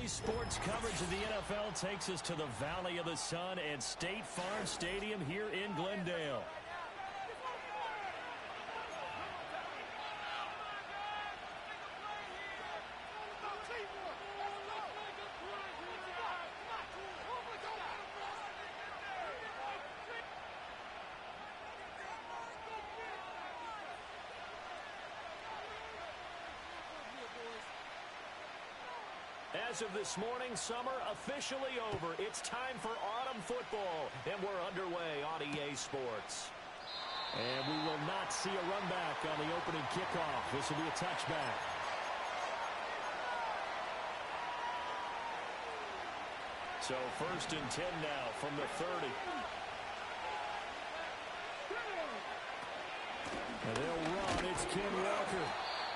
Today's sports coverage of the NFL takes us to the Valley of the Sun and State Farm Stadium here in Glendale. As of this morning, summer officially over. It's time for autumn football, and we're underway on EA Sports. And we will not see a run back on the opening kickoff. This will be a touchback. So 1st and 10 now from the 30. And they'll run. It's Ken Walker.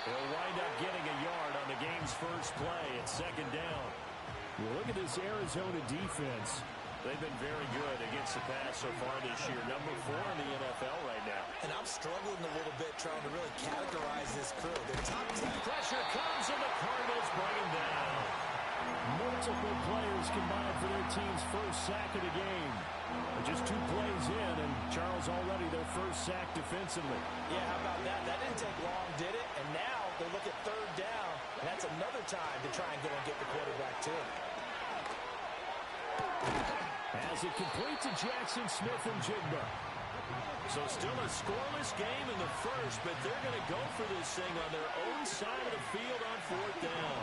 They'll wind up getting a yard on the game's first play at 2nd down. Well, look at this Arizona defense. They've been very good against the pass so far this year. Number 4 in the NFL right now. And I'm struggling a little bit trying to really categorize this crew. Their top 10. Pressure comes and the Cardinals bring him down. Multiple players combined for their team's first sack of the game. Just 2 plays in, and Charles already their first sack defensively. Yeah, how about that? That didn't take long, did it? And now they look at 3rd down, and that's another time to try and go and get the quarterback too. As it complete to Jackson Smith and Jigba. So still a scoreless game in the first, but they're going to go for this thing on their own side of the field on 4th down.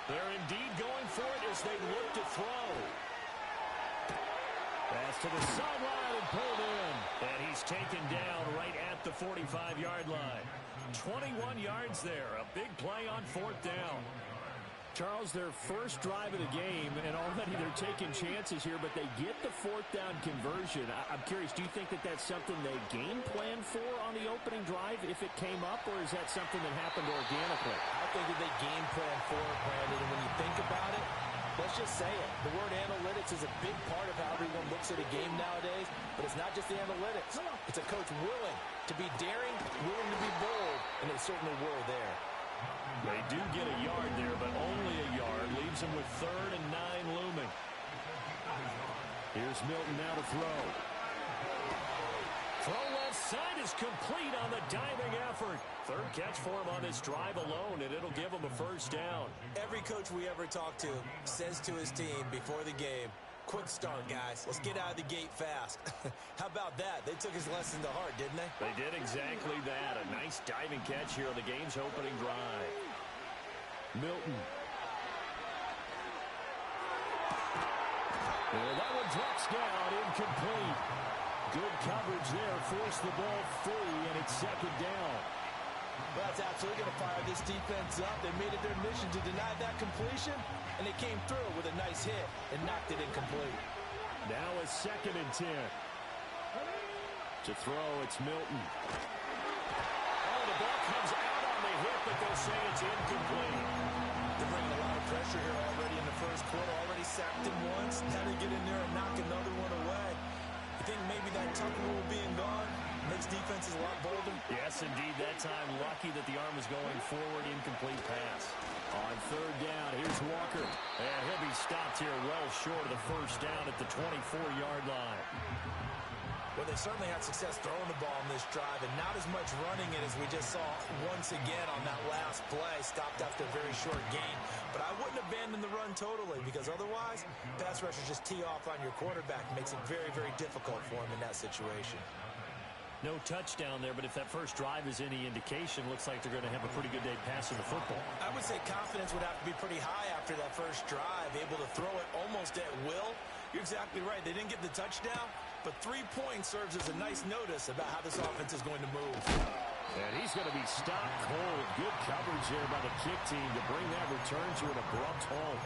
They're indeed going for it as they look to throw. Pass to the sideline and pulled in. And he's taken down right at the 45-yard line. 21 yards there. A big play on 4th down. Charles, their first drive of the game, and already they're taking chances here, but they get the 4th down conversion. I'm curious, do you think that that's something they game plan for on the opening drive if it came up, or is that something that happened organically? I think that they game plan for it, Brandon, and when you think about it, let's just say it. The word analytics is a big part of how everyone looks at a game nowadays, but it's not just the analytics. It's a coach willing to be daring, willing to be bold, and they certainly were there. They do get a yard there, but only a yard. Leaves them with 3rd and 9 looming. Here's Milton now to throw. Throw left side is complete on the diving effort. 3rd catch for him on this drive alone, and it'll give him a 1st down. Every coach we ever talk to says to his team before the game, quick start, guys. Let's get out of the gate fast. How about that? They took his lesson to heart, didn't they? They did exactly that. A nice diving catch here on the game's opening drive. Milton. Well, that one drops down, incomplete. Good coverage there. Forced the ball free, and it's 2nd down. Well, that's absolutely going to fire this defense up. They made it their mission to deny that completion, and they came through with a nice hit and knocked it incomplete. Now a 2nd and 10. To throw, it's Milton. Oh, the ball comes out on the hit, but they'll say it's incomplete. They're bringing a lot of pressure here already in the first quarter. Already sacked him once. Now they get in there and knock another one away. You think maybe that tuck rule being gone makes defenses a lot bolder? Yes, indeed. That time, lucky that the arm was going forward. Incomplete pass. On 3rd down, here's Walker. And he'll be stopped here well short of the 1st down at the 24-yard line. Well, they certainly had success throwing the ball on this drive, and not as much running it as we just saw once again on that last play. Stopped after a very short gain. But I wouldn't abandon the run totally, because otherwise, pass rushers just tee off on your quarterback. It makes it very, very difficult for him in that situation. No touchdown there, but if that first drive is any indication, looks like they're going to have a pretty good day passing the football. I would say confidence would have to be pretty high after that first drive, able to throw it almost at will. You're exactly right. They didn't get the touchdown, but 3 points serves as a nice notice about how this offense is going to move. And he's going to be stopped cold. Good coverage there by the kick team to bring that return to an abrupt halt.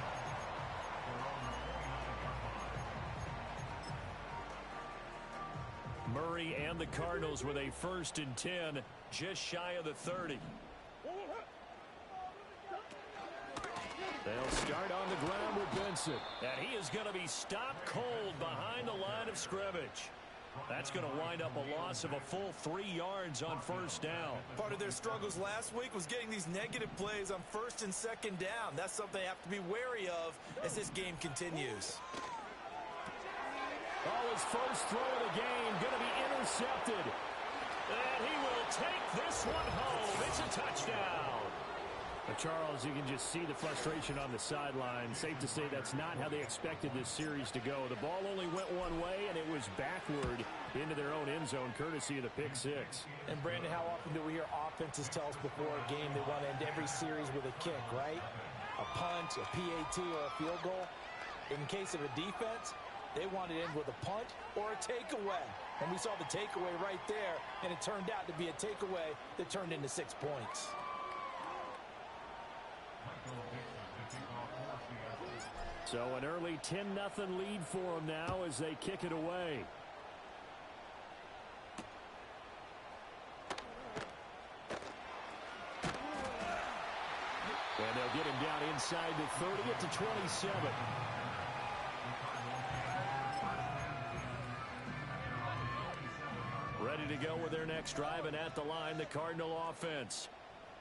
Murray and the Cardinals with a 1st and 10, just shy of the 30. They'll start on the ground with Benson. And he is going to be stopped cold behind the line of scrimmage. That's going to wind up a loss of a full 3 yards on first down. Part of their struggles last week was getting these negative plays on first and second down. That's something they have to be wary of as this game continues. Oh, his first throw of the game going to be intercepted. And he will take this one home. It's a touchdown. Charles, you can just see the frustration on the sideline. Safe to say that's not how they expected this series to go. The ball only went one way, and it was backward into their own end zone, courtesy of the pick six. And, Brandon, how often do we hear offenses tell us before a game they want to end every series with a kick, right? A punt, a PAT, or a field goal. In case of a defense, they want to end with a punt or a takeaway. And we saw the takeaway right there, and it turned out to be a takeaway that turned into 6 points. So an early 10-0 lead for them now as they kick it away. And they'll get him down inside the 30 at the 27. Ready to go with their next drive, and at the line, the Cardinal offense.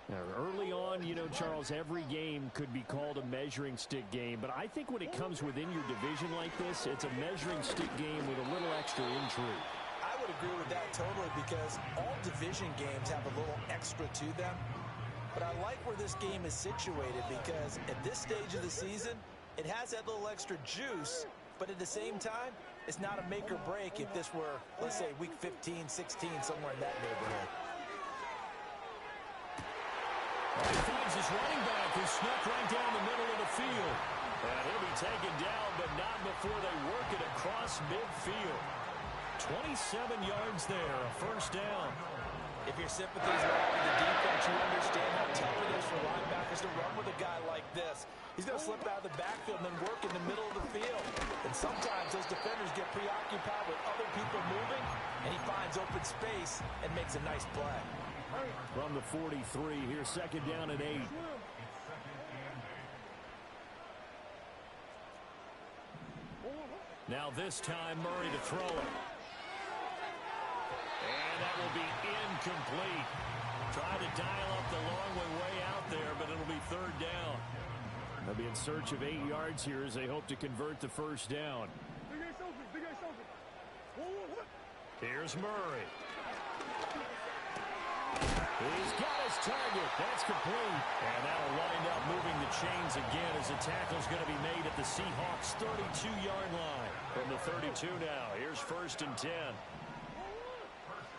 Now, early on, you know, Charles, every game could be called a measuring stick game, but I think when it comes within your division like this, it's a measuring stick game with a little extra intrigue. I would agree with that totally because all division games have a little extra to them. But I like where this game is situated because at this stage of the season, it has that little extra juice, but at the same time, it's not a make or break if this were, let's say, week 15, 16, somewhere in that neighborhood. He finds his running back who snuck right down the middle of the field. And he'll be taken down, but not before they work it across midfield. 27 yards there, a first down. If your sympathies lie with the defense, you understand how tough it is for linebackers to run with a guy like this. He's going to slip out of the backfield and then work in the middle of the field. And sometimes those defenders get preoccupied with other people moving, and he finds open space and makes a nice play. From the 43, here's second down and 8. Now this time, Murray to throw it. And that will be incomplete. Try to dial up the long way out there, but it'll be third down. They'll be in search of 8 yards here as they hope to convert the first down. Here's Murray. He's got his target. That's complete. And that'll wind up moving the chains again as the tackle's going to be made at the Seahawks' 32-yard line. From the 32 now, here's first and 10.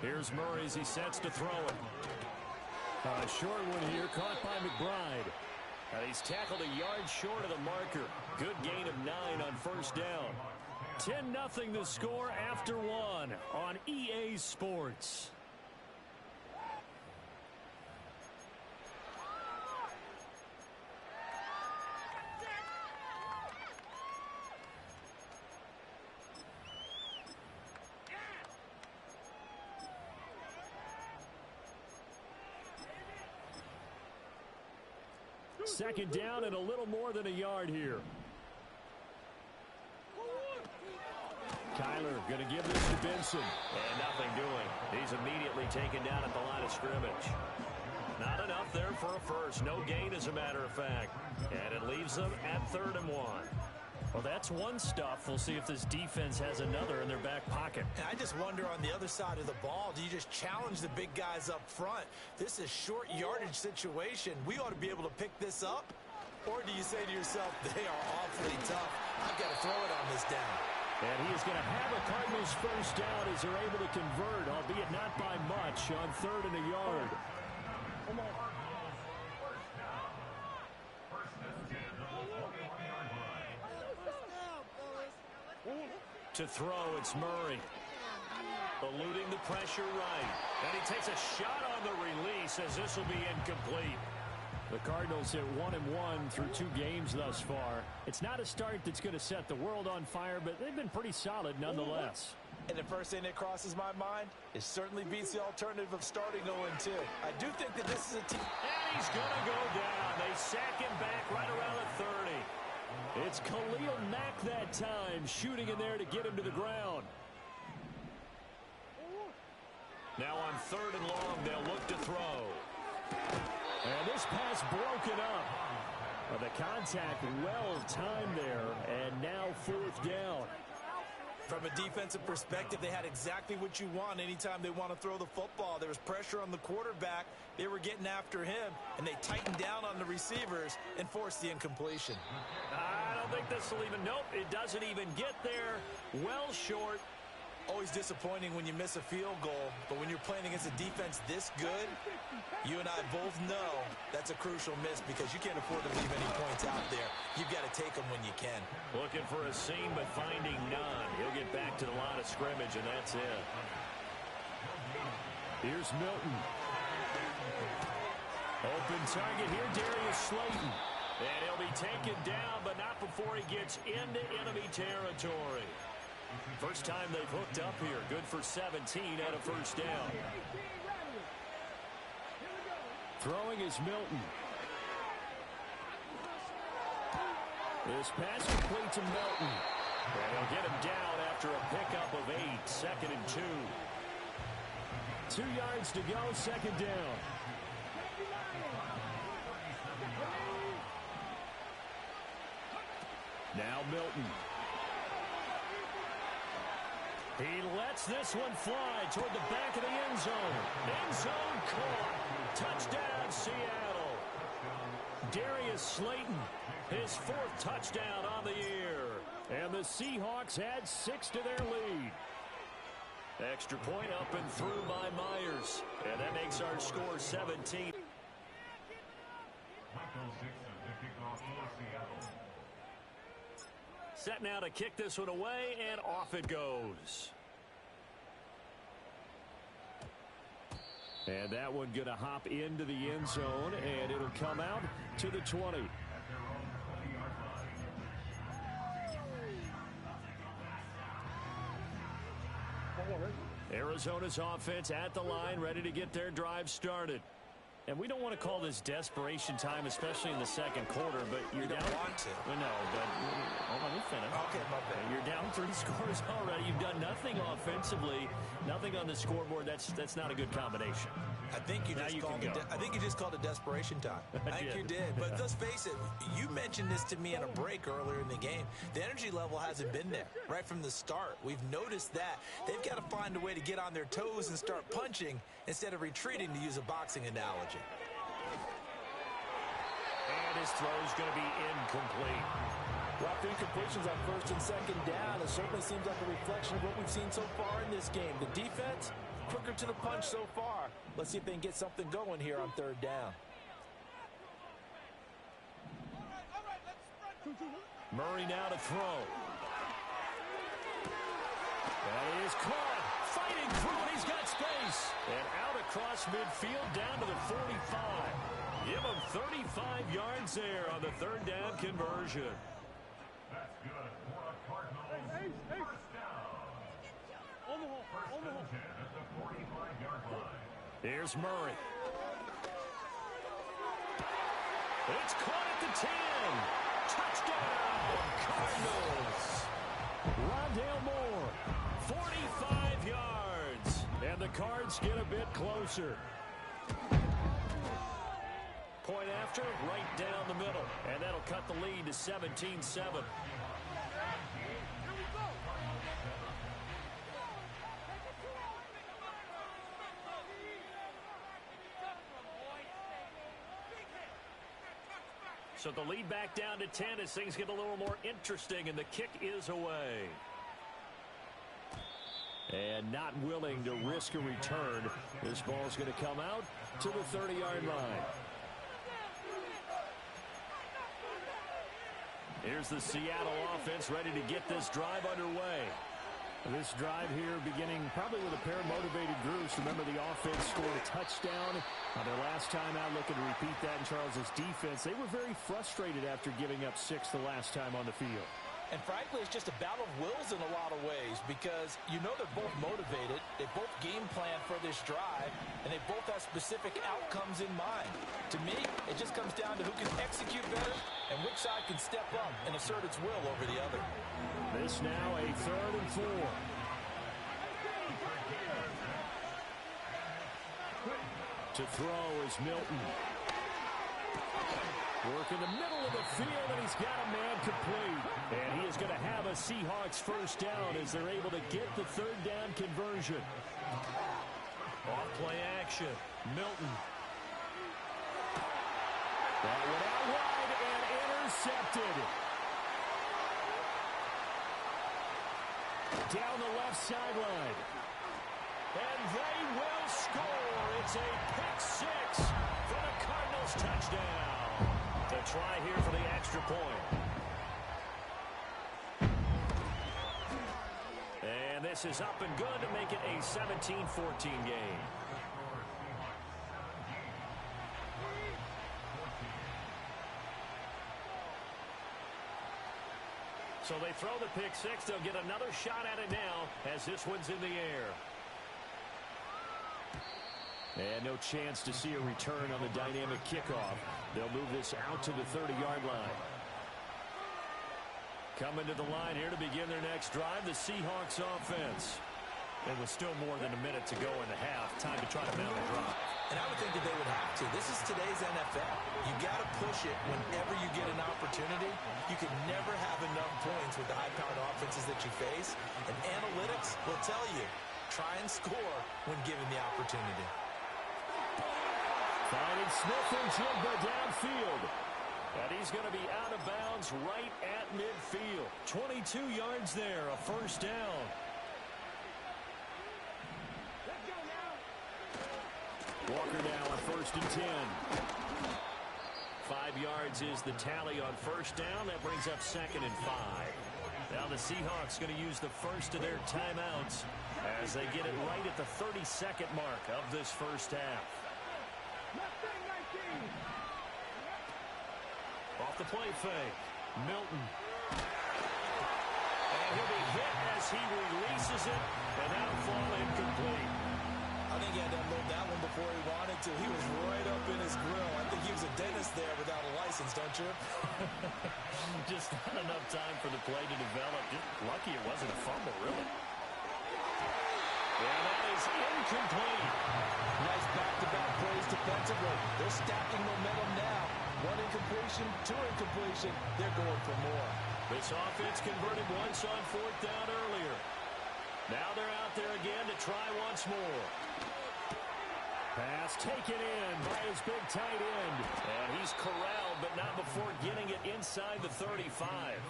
Here's Murray as he sets to throw it. A short one here, caught by McBride. He's tackled a yard short of the marker. Good gain of 9 on first down. 10-0 the score after 1 on EA Sports. Second down and a little more than a yard here. Kyler going to give this to Benson. And nothing doing. He's immediately taken down at the line of scrimmage. Not enough there for a first. No gain, as a matter of fact. And it leaves them at 3rd and 1. Well, that's one stuff. We'll see if this defense has another in their back pocket. And I just wonder on the other side of the ball, do you just challenge the big guys up front? This is short yardage situation. We ought to be able to pick this up. Or do you say to yourself, they are awfully tough. I've got to throw it on this down. And he is going to have a Cardinals first down as they're able to convert, albeit not by much, on 3rd and a yard. Come on. To throw, it's Murray. Eluding the pressure right. And he takes a shot on the release as this will be incomplete. The Cardinals hit 1-1 through 2 games thus far. It's not a start that's going to set the world on fire, but they've been pretty solid nonetheless. And the first thing that crosses my mind is certainly beats the alternative of starting 0-2. I do think that this is a team. And he's going to go down. They sack him back right around the 30. It's Khalil Mack that time, shooting in there to get him to the ground. Now on 3rd and long, they'll look to throw. And this pass broken up. The contact well timed there, and now 4th down. From a defensive perspective, they had exactly what you want anytime they want to throw the football. There was pressure on the quarterback. They were getting after him, and they tightened down on the receivers and forced the incompletion. I don't think this will even, nope, it doesn't even get there. Well short. Always disappointing when you miss a field goal, but when you're playing against a defense this good, you and I both know that's a crucial miss because you can't afford to leave any points out there. You've got to take them when you can. Looking for a seam, but finding none. He'll get back to the line of scrimmage, and that's it. Here's Milton. Open target here, Darius Slayton. And he'll be taken down, but not before he gets into enemy territory. First time they've hooked up here. Good for 17 and a 1st down. Throwing is Milton. This pass complete to Milton. And he'll get him down after a pickup of 8. 2nd and 2. 2 yards to go. 2nd down. Now Milton. He lets this one fly toward the back of the end zone. End zone caught. Touchdown, Seattle. Darius Slayton, his 4th touchdown on the year. And the Seahawks add 6 to their lead. Extra point up and through by Myers. And that makes our score 17. Set now to kick this one away, and off it goes. And that one going to hop into the end zone, and it'll come out to the 20. Arizona's offense at the line, ready to get their drive started. And we don't want to call this desperation time, especially in the 2nd quarter, but you're down. Want to. Well, no, but hold on, let me finish. Okay, my bad. You're down 3 scores already. You've done nothing offensively, nothing on the scoreboard. That's not a good combination. I think you just called it desperation time. I think you did. But let's face it, you mentioned this to me in a break earlier in the game. The energy level hasn't been there right from the start. We've noticed that. They've got to find a way to get on their toes and start punching instead of retreating, to use a boxing analogy. And his throw is going to be incomplete. Well, the incompletions on 1st and 2nd down, it certainly seems like a reflection of what we've seen so far in this game. The defense, quicker to the punch so far. Let's see if they can get something going here on 3rd down. Murray now to throw. That is caught. Fighting through it. He's got space. And out across midfield down to the 45. Give him 35 yards there on the 3rd down conversion. That's good for a Cardinals first down. First and 10 at the 45-yard line. Here's Murray. It's caught at the 10. Touchdown, Cardinals. Rondale Moore, 45 yards. And the Cards get a bit closer. Point after, right down the middle. And that'll cut the lead to 17-7. So the lead back down to 10 as things get a little more interesting, and the kick is away. And not willing to risk a return. This ball's going to come out to the 30-yard line. Here's the Seattle offense ready to get this drive underway. This drive here beginning probably with a pair of motivated groups. Remember, the offense scored a touchdown their last time out, looking to repeat that in Charles's defense. They were very frustrated after giving up 6 the last time on the field. And frankly, it's just a battle of wills in a lot of ways, because you know they're both motivated, they both game plan for this drive, and they both have specific outcomes in mind. To me, it just comes down to who can execute better and which side can step up and assert its will over the other. This now a 3rd and 4. To throw is Milton. Work in the middle of the field, and he's got a man complete. And he is going to have a Seahawks first down as they're able to get the third down conversion. Off play action. Milton. That went out wide and intercepted. Down the left sideline. And they will score. It's a pick six for the Cardinals touchdown. To try here for the extra point. And this is up and good to make it a 17-14 game. So they throw the pick six. They'll get another shot at it now as this one's in the air. And no chance to see a return on the dynamic kickoff. They'll move this out to the 30-yard line. Coming to the line here to begin their next drive, the Seahawks offense. And with still more than a minute to go in the half, time to try to mount a drive. And I would think that they would have to. This is today's NFL. You got to push it whenever you get an opportunity. You can never have enough points with the high-powered offenses that you face. And analytics will tell you, try and score when given the opportunity. Finding Smith and Jigba downfield. And he's going to be out of bounds right at midfield. 22 yards there, a first down. Walker now on 1st and 10. 5 yards is the tally on first down. That brings up 2nd and 5. Now the Seahawks going to use the first of their timeouts as they get it right at the 32nd mark of this first half. Off the play fake. Milton. And he'll be hit as he releases it, and that'll fall incomplete. I think he had to unload that one before he wanted to. He was right up in his grill. I think he was a dentist there without a license, don't you? Just not enough time for the play to develop. Just lucky it wasn't a fumble, really. And that is incomplete. Nice back-to-back plays defensively. They're stacking momentum now. 1 incompletion, 2 incompletion. They're going for more. This offense converted once on 4th down earlier. Now they're out there again to try once more. Pass taken in by his big tight end. And he's corralled, but not before getting it inside the 35.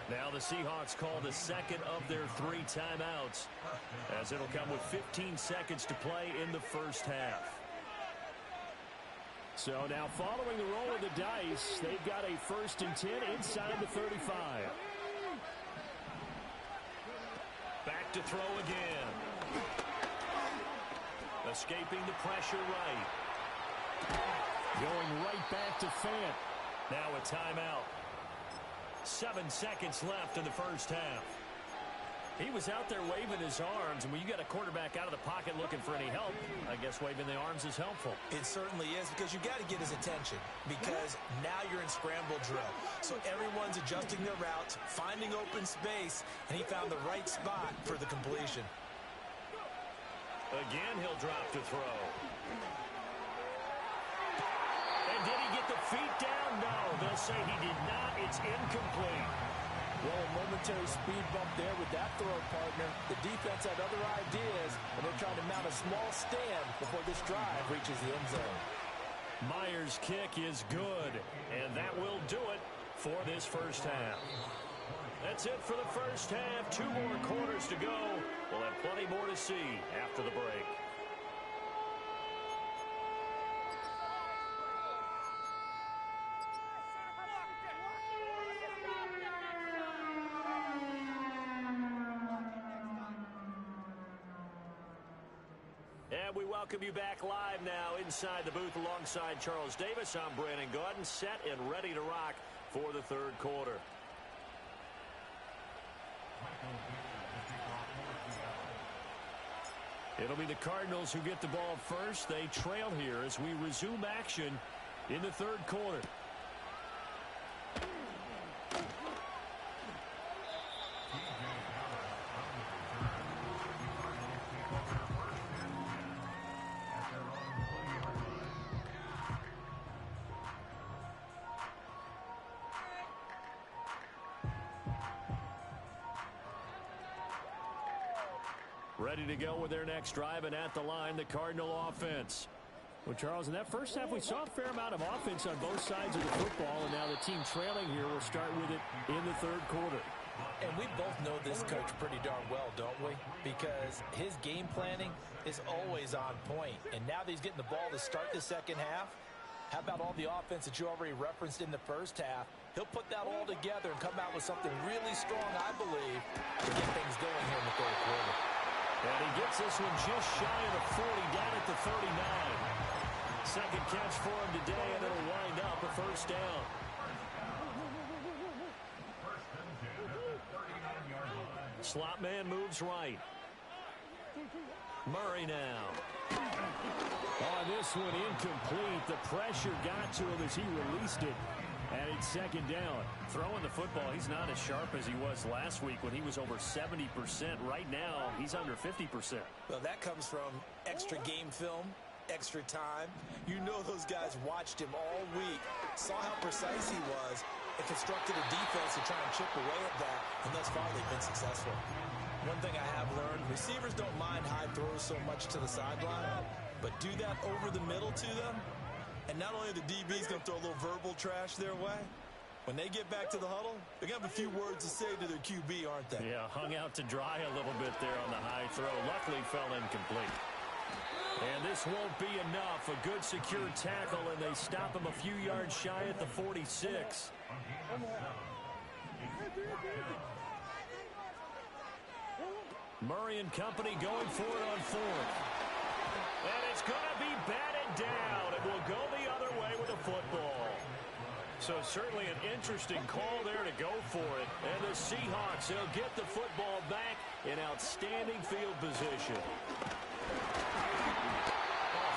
Now the Seahawks call the second of their 3 timeouts, as it'll come with 15 seconds to play in the first half. So now following the roll of the dice, they've got a 1st and 10 inside the 35. Back to throw again. Escaping the pressure right. Going right back to Fant. Now a timeout. 7 seconds left in the first half. He was out there waving his arms, and when you got a quarterback out of the pocket looking for any help, I guess waving the arms is helpful. It certainly is, because you got to get his attention, because now you're in scramble drill. So everyone's adjusting their routes, finding open space, and he found the right spot for the completion. Again, he'll drop to throw. And did he get the feet down? No, they'll say he did not. It's incomplete. Well, a momentary speed bump there with that throw, partner. The defense had other ideas, and they're trying to mount a small stand before this drive reaches the end zone. Myers' kick is good, and that will do it for this first half. That's it for the first half. 2 more quarters to go. We'll have plenty more to see after the break. And we welcome you back live now inside the booth alongside Charles Davis. I'm Brandon Gaudin, set and ready to rock for the third quarter. It'll be the Cardinals who get the ball first. They trail here as we resume action in the third quarter. Ready to go with their next drive, and at the line, the Cardinal offense. Well, Charles, in that first half, we saw a fair amount of offense on both sides of the football, and now the team trailing here will start with it in the third quarter. And we both know this coach pretty darn well, don't we? Because his game planning is always on point. And now that he's getting the ball to start the second half, how about all the offense that you already referenced in the first half? He'll put that all together and come out with something really strong, I believe, to get things going here in the third quarter. And he gets this one just shy of the 40, down at the 39. Second catch for him today, and it'll wind up a first down. Slot man moves right. Murray now. On this one, incomplete. The pressure got to him as he released it. And it's second down. Throwing the football, he's not as sharp as he was last week when he was over 70%. Right now, he's under 50%. Well, that comes from extra game film, extra time. You know those guys watched him all week, saw how precise he was, and constructed a defense to try and chip away at that, and thus far they've been successful. One thing I have learned, receivers don't mind high throws so much to the sideline, but do that over the middle to them, and not only are the DBs going to throw a little verbal trash their way, when they get back to the huddle, they're going to have a few words to say to their QB, aren't they? Yeah, hung out to dry a little bit there on the high throw. Luckily fell incomplete. And this won't be enough. A good secure tackle, and they stop him a few yards shy at the 46. Murray and company going for it on fourth. And it's going to be batted down. It will go the other way with a football. So certainly an interesting call there to go for it. And the Seahawks, they'll get the football back in outstanding field position.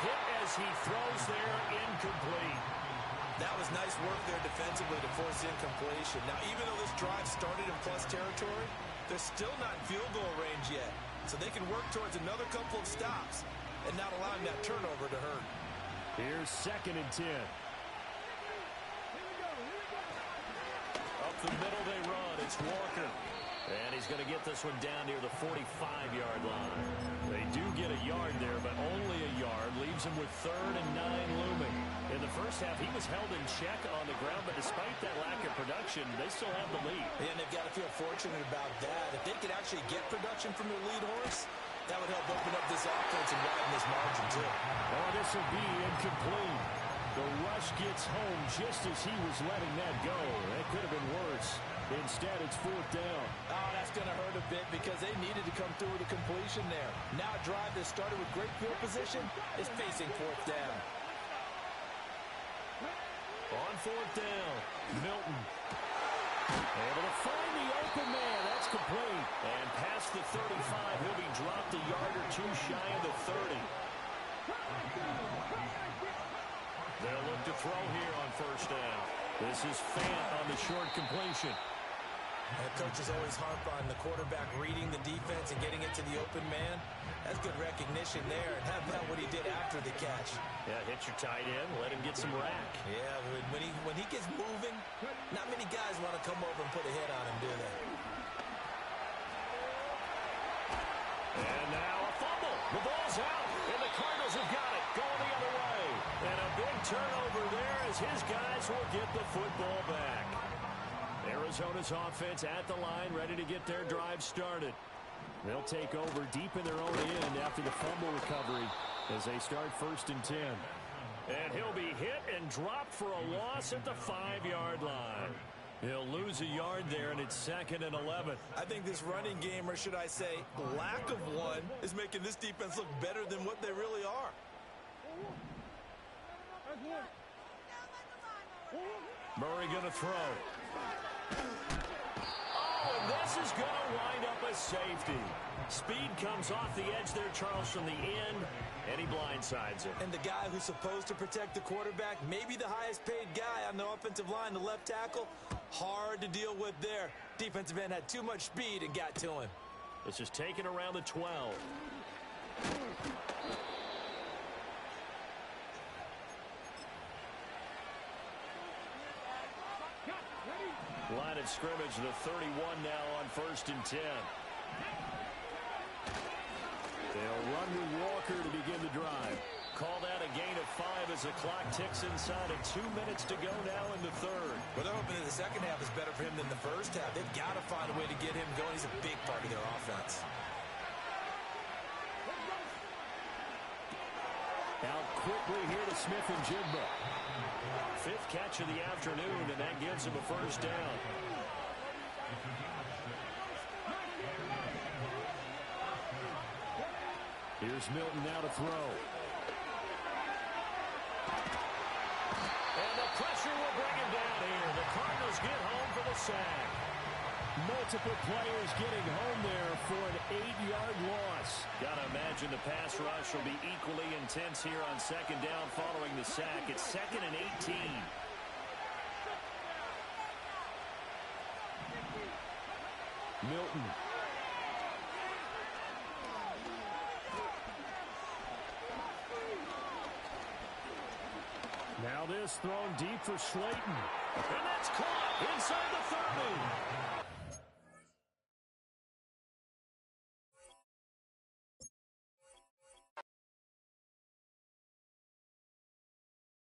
Hit as he throws there, incomplete. That was nice work there defensively to force incompletion. Now, even though this drive started in plus territory, they're still not in field goal range yet. So they can work towards another couple of stops and not allowing that turnover to hurt. Here's 2nd and 10. Up the middle they run. It's Walker. And he's going to get this one down near the 45-yard line. They do get a yard there, but only a yard. Leaves him with 3rd and 9 looming. In the first half, he was held in check on the ground, but despite that lack of production, they still have the lead. And they've got to feel fortunate about that. If they could actually get production from their lead horse, that would help open up this offense and widen this margin, too. Oh, this will be incomplete. The rush gets home just as he was letting that go. That could have been worse. Instead, it's 4th down. Oh, that's going to hurt a bit because they needed to come through with a completion there. Now a drive that started with great field position is facing 4th down. On 4th down, Milton. Able to find the open man. That's complete. And past the 35, he'll be dropped a yard or two shy of the 30. They'll look to throw here on 1st down. This is Fant on the short completion. And coaches always harp on the quarterback reading the defense and getting it to the open man. That's good recognition there. And how about what he did after the catch? Yeah, hit your tight end, let him get some rack. Yeah, when he gets moving, not many guys want to come over and put a hit on him, do they? And now a fumble. The ball's out, and the Cardinals have got it. Going the other way. And a big turnover there as his guys will get the football back. Arizona's offense at the line, ready to get their drive started. They'll take over deep in their own end after the fumble recovery as they start 1st and 10. And he'll be hit and dropped for a loss at the 5-yard line. He'll lose a yard there, and it's 2nd and 11. I think this running game, or should I say lack of one, is making this defense look better than what they really are. Murray going to throw. Oh, and this is going to wind up a safety. Speed comes off the edge there, Charles, from the end, and he blindsides him. And the guy who's supposed to protect the quarterback, maybe the highest paid guy on the offensive line, the left tackle, hard to deal with there. Defensive end had too much speed and got to him. This is taken around the 12. Line of scrimmage, the 31 now on 1st and 10. as the clock ticks inside of 2 minutes to go now in the third. Well, they're hoping that the second half is better for him than the first half. They've got to find a way to get him going. He's a big part of their offense. Out quickly here to Smith and Jigba. 5th catch of the afternoon, and that gives him a first down. Here's Milton now to throw. And the pressure will bring him down here. The Cardinals get home for the sack. Multiple players getting home there for an 8-yard loss. Got to imagine the pass rush will be equally intense here on second down following the sack. It's 2nd and 18. Milton. Now this thrown deep for Slayton. And that's caught inside the 30.